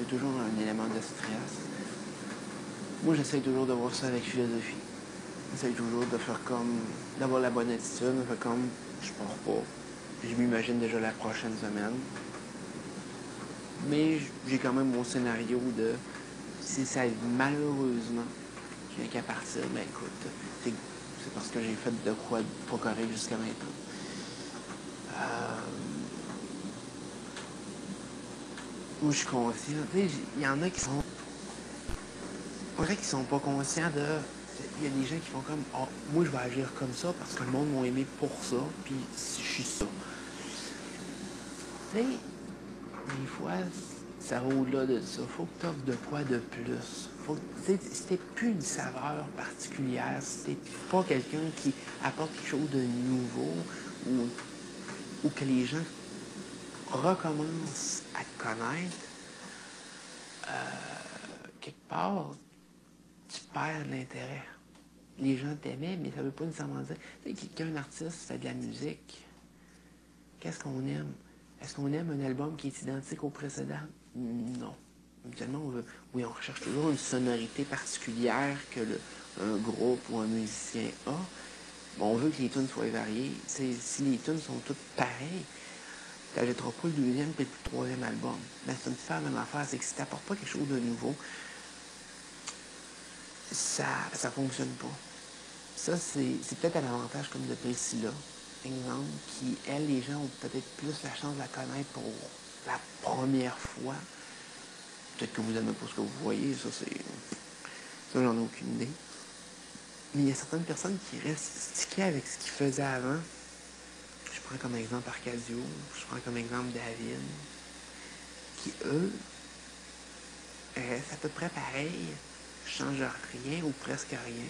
c'est toujours un élément de stress. Moi, j'essaie toujours de voir ça avec philosophie. J'essaie toujours de faire comme, d'avoir la bonne attitude, de faire comme, je pars pas. Je m'imagine déjà la prochaine semaine. Mais j'ai quand même mon scénario de, si ça, malheureusement, je viens qu'à partir, ben écoute, c'est parce que j'ai fait de quoi pas correct jusqu'à maintenant. Moi, je suis conscient. Tu sais, il y en a qui sont. On dirait qu'ils sont pas conscients de. Il y a des gens qui font comme oh, moi, je vais agir comme ça parce que le monde m'a aimé pour ça, puis je suis ça. Tu sais, des fois, ça va au-delà de ça. Faut que tu offres de quoi de plus. Faut, si t'es plus une saveur particulière, si t'es pas quelqu'un qui apporte quelque chose de nouveau ou que les gens recommencent à te connaître, quelque part, tu perds l'intérêt. Les gens t'aimaient, mais ça veut pas nécessairement dire. Tu sais, qu'un artiste fait de la musique, qu'est-ce qu'on aime? Est-ce qu'on aime un album qui est identique au précédent? Non. Habituellement, oui, on recherche toujours une sonorité particulière que un groupe ou un musicien a. Bon, on veut que les tunes soient variées. Si les tunes sont toutes pareilles, tu n'achèteras pas le deuxième et le troisième album. Mais c'est un petit peu la même affaire, c'est que si tu n'apportes pas quelque chose de nouveau, ça fonctionne pas. Ça, c'est peut-être un avantage comme de Priscilla, exemple, qui, elle, les gens ont peut-être plus la chance de la connaître pour la première fois. Peut-être que vous n'aimez pas ce que vous voyez, ça, j'en ai aucune idée. Mais il y a certaines personnes qui restent stickées avec ce qu'ils faisaient avant. Je prends comme exemple Arcadio, je prends comme exemple David, qui, eux, restent à peu près pareil, changent rien ou presque rien.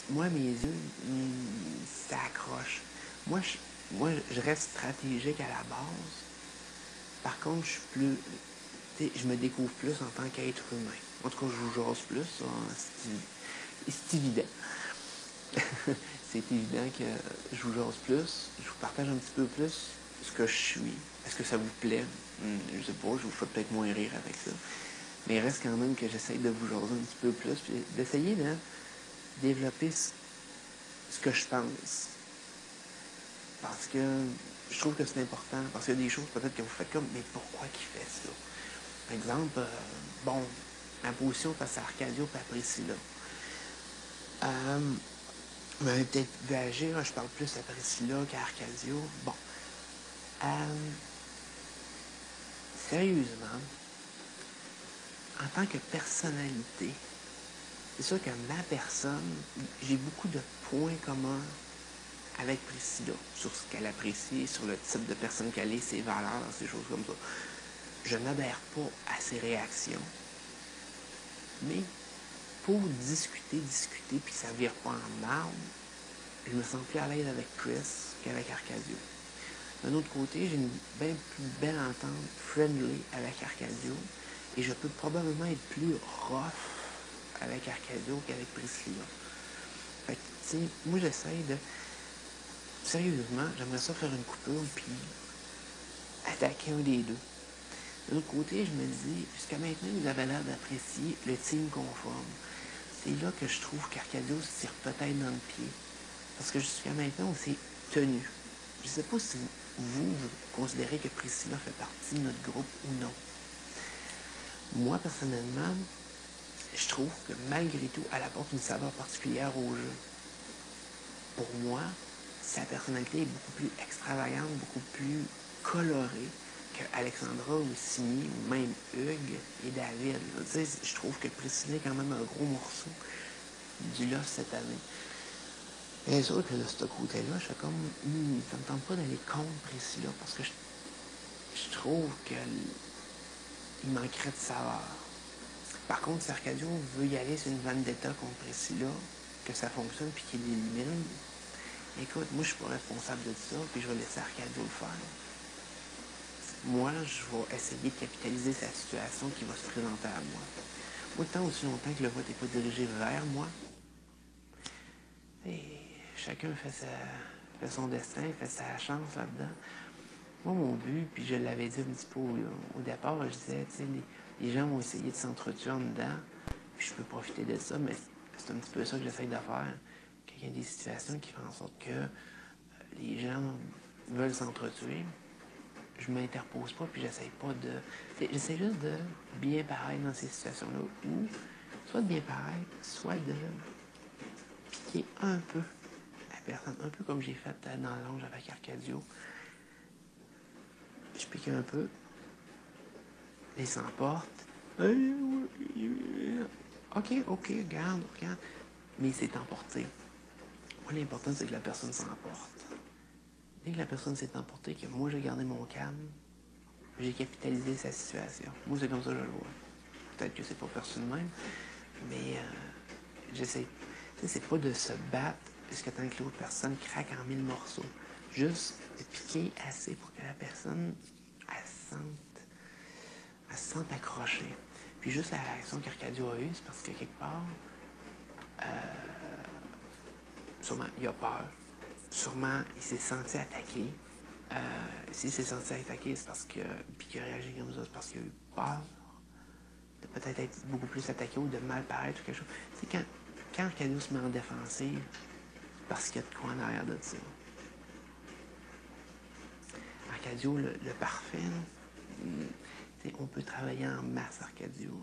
Moi, mes yeux, ça accroche. Moi, je reste stratégique à la base. Par contre, je suis plus. Je me découvre plus en tant qu'être humain. En tout cas, je vous jase plus, ça, c'est évident. C'est évident que je vous jase plus, je vous partage un petit peu plus ce que je suis. Est-ce que ça vous plaît? Je sais pas, je vous fais peut-être moins rire avec ça. Mais il reste quand même que j'essaye de vous jaser un petit peu plus, puis d'essayer de développer ce que je pense. Parce que je trouve que c'est important. Parce qu'il y a des choses peut-être que vous faites comme, mais pourquoi qu'il fait ça? Par exemple, bon, ma position face à Arcadio et à Priscilla. Vous m'avez peut-être vu agir, je parle plus à Priscilla qu'à Arcadio. Bon. Euh, Sérieusement, en tant que personnalité, c'est sûr que ma personne, j'ai beaucoup de points communs avec Priscilla, sur ce qu'elle apprécie, sur le type de personne qu'elle est, ses valeurs, ces choses comme ça. Je n'adhère pas à ses réactions, mais pour discuter, puis que ça ne vire pas en marde, je me sens plus à l'aise avec Chris qu'avec Arcadio. D'un autre côté, j'ai une bien plus belle entente friendly avec Arcadio, et je peux probablement être plus rough avec Arcadio qu'avec Priscilla. Fait que, tu sais, moi j'essaye de. Sérieusement, j'aimerais ça faire une coupure, puis attaquer un des deux. De l'autre côté, je me dis, jusqu'à maintenant, vous avez l'air d'apprécier le team conforme. C'est là que je trouve qu'Arcadio se tire peut-être dans le pied. Parce que jusqu'à maintenant, on s'est tenu. Je ne sais pas si vous considérez que Priscilla fait partie de notre groupe ou non. Moi, personnellement, je trouve que malgré tout, elle apporte une saveur particulière au jeu. Pour moi, sa personnalité est beaucoup plus extravagante, beaucoup plus colorée que Alexandra ou Simi ou même Hugues et David. Tu sais, je trouve que Priscilla est quand même un gros morceau du Lost cette année. Bien sûr que de ce côté-là, je fais comme, ça me tente pas d'aller contre Priscilla parce que je trouve qu'il manquerait de saveur. Par contre, si Arcadio veut y aller sur une vendetta contre Priscilla, que ça fonctionne puis qu'il l'élimine, écoute, moi je suis pas responsable de ça, puis je vais laisser Arcadio le faire. Moi, je vais essayer de capitaliser sa situation qui va se présenter à moi. Moi, tant aussi longtemps que le vote n'est pas dirigé vers moi, et chacun fait son destin, fait sa chance là-dedans. Moi, mon but, puis je l'avais dit un petit peu au départ, je disais, tu sais, les gens vont essayer de s'entretuer en dedans, puis je peux profiter de ça, mais c'est un petit peu ça que j'essaie de faire. Quand il y a des situations qui font en sorte que les gens veulent s'entretuer, je m'interpose pas, puis j'essaie pas de... J'essaie juste de bien paraître dans ces situations-là, ou soit de bien paraître, soit de piquer un peu la personne, un peu comme j'ai fait dans l'ange avec Arcadio. Je pique un peu, les s'emporte. Ok, regarde. Mais c'est emporté. Moi, l'important, c'est que la personne s'emporte. Dès que la personne s'est emportée, que moi, j'ai gardé mon calme, j'ai capitalisé sa situation. Moi, c'est comme ça que je le vois. Peut-être que c'est pas perçu de même, mais j'essaie. Tu sais, c'est pas de se battre jusqu'à temps que l'autre personne craque en 1000 morceaux. Juste de piquer assez pour que la personne, elle se sente accrochée. Puis juste la réaction qu'Arcadio a eue, c'est parce que quelque part, sûrement, il a peur. Sûrement, il s'est senti attaqué. S'il s'est senti attaqué, c'est parce que. Puis qu'il a réagi comme ça, c'est parce qu'il a eu peur de peut-être être beaucoup plus attaqué ou de mal paraître ou quelque chose. Tu sais, quand Arcadio se met en défensive, c'est parce qu'il y a de quoi en arrière de ça. Arcadio, le parfait, on peut travailler en masse Arcadio.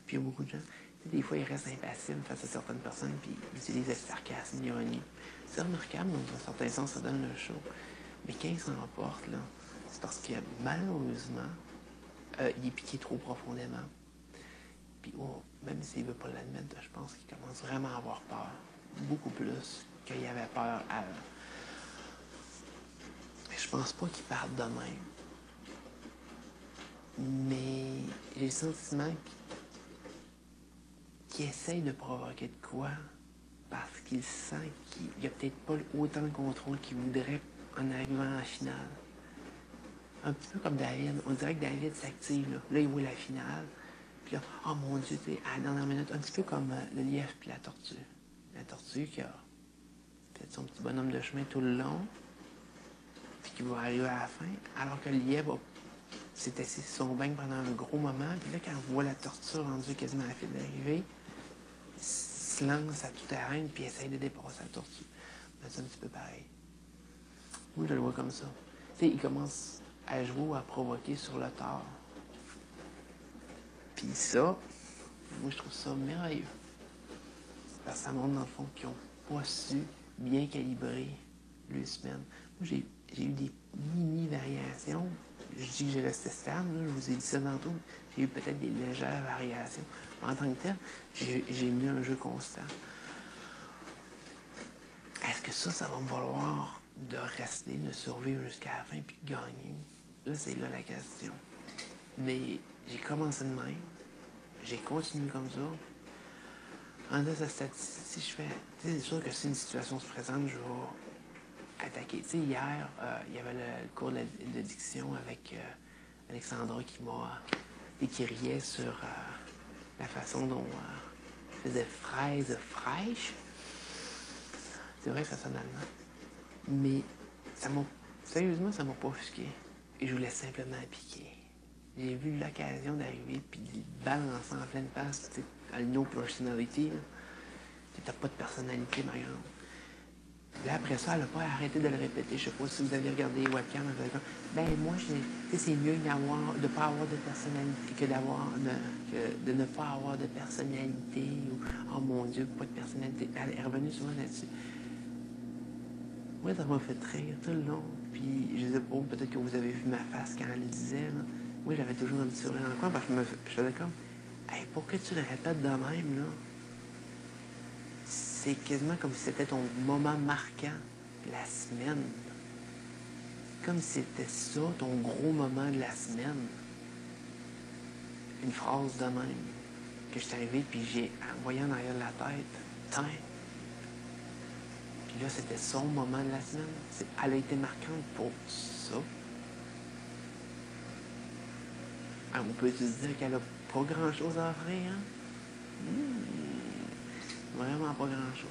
Puis il y a beaucoup de gens, des fois, ils restent impassibles face à certaines personnes, puis ils utilisent le sarcasme, l'ironie. C'est remarquable, dans un certain sens, ça donne le show. Mais quand ils s'en rapportent, là, c'est parce que malheureusement, il est piqué trop profondément. Puis même s'il ne veut pas l'admettre, je pense qu'il commence vraiment à avoir peur. Beaucoup plus qu'il avait peur avant. Mais je pense pas qu'il parte de même. Mais j'ai le sentiment qu'il essaye de provoquer de quoi parce qu'il sent qu'il n'y a peut-être pas autant de contrôle qu'il voudrait en arrivant en finale. Un petit peu comme David. On dirait que David s'active. Là, il voit la finale. Puis là, oh mon Dieu, tu sais, à la dernière minute, un petit peu comme le lièvre puis la tortue. La tortue qui a fait son petit bonhomme de chemin tout le long, puis qui va arriver à la fin, alors que le lièvre s'est assis sur son bain pendant un gros moment. Puis là, quand on voit la tortue rendue quasiment à la file d'arrivée, il se lance à toute arène puis essaye de dépasser la tortue. Ben, c'est un petit peu pareil. Moi, je le vois comme ça. Tu sais, il commence à jouer ou à provoquer sur le tard. Puis ça, moi, je trouve ça merveilleux. Parce que ça montre, dans le fond, qu'ils n'ont pas su bien calibrer le semaine. Moi, j'ai eu des mini-variations. Je dis que j'ai resté stable, là, je vous ai dit ça tantôt. J'ai eu peut-être des légères variations. En tant que tel, j'ai mis un jeu constant. Est-ce que ça va me valoir de rester, de survivre jusqu'à la fin puis de gagner? Là, c'est là la question. Mais j'ai commencé de même. J'ai continué comme ça. En de ce stade-ci, si je fais. C'est sûr que si une situation se présente, je vais attaquer. Tu sais, hier, il y avait le cours de diction avec Alexandra qui m'a. Et qui riait sur la façon dont je faisais fraise fraîche. C'est vrai que ça sonne allemand. Mais ça m'a. Sérieusement, ça m'a pas offusqué. Et je voulais simplement piquer. J'ai vu l'occasion d'arriver puis de balancer en pleine face, tu sais, no personality. T'as pas de personnalité, ma grande. Là, après ça, elle n'a pas arrêté de le répéter. Je sais pas si vous avez regardé les webcams. Elle faisait comme, ben moi, c'est mieux de ne pas avoir de personnalité que de ne pas avoir de personnalité. Ou, oh mon Dieu, pas de personnalité. Elle est revenue souvent là-dessus. Moi, ça m'a fait rire tout le long. Puis, je sais pas, peut-être que vous avez vu ma face quand elle le disait. Là. Moi, j'avais toujours un petit sourire dans le coin parce que je faisais comme, hey, pourquoi tu le répètes de même, là? C'est quasiment comme si c'était ton moment marquant la semaine. Comme si c'était ça, ton gros moment de la semaine. Une phrase de même. Que je suis arrivé, puis j'ai envoyé en arrière de la tête. Tiens. Puis là, c'était son moment de la semaine. Elle a été marquante pour ça. Alors, on peut se dire qu'elle a pas grand-chose à offrir, hein? Vraiment pas grand-chose.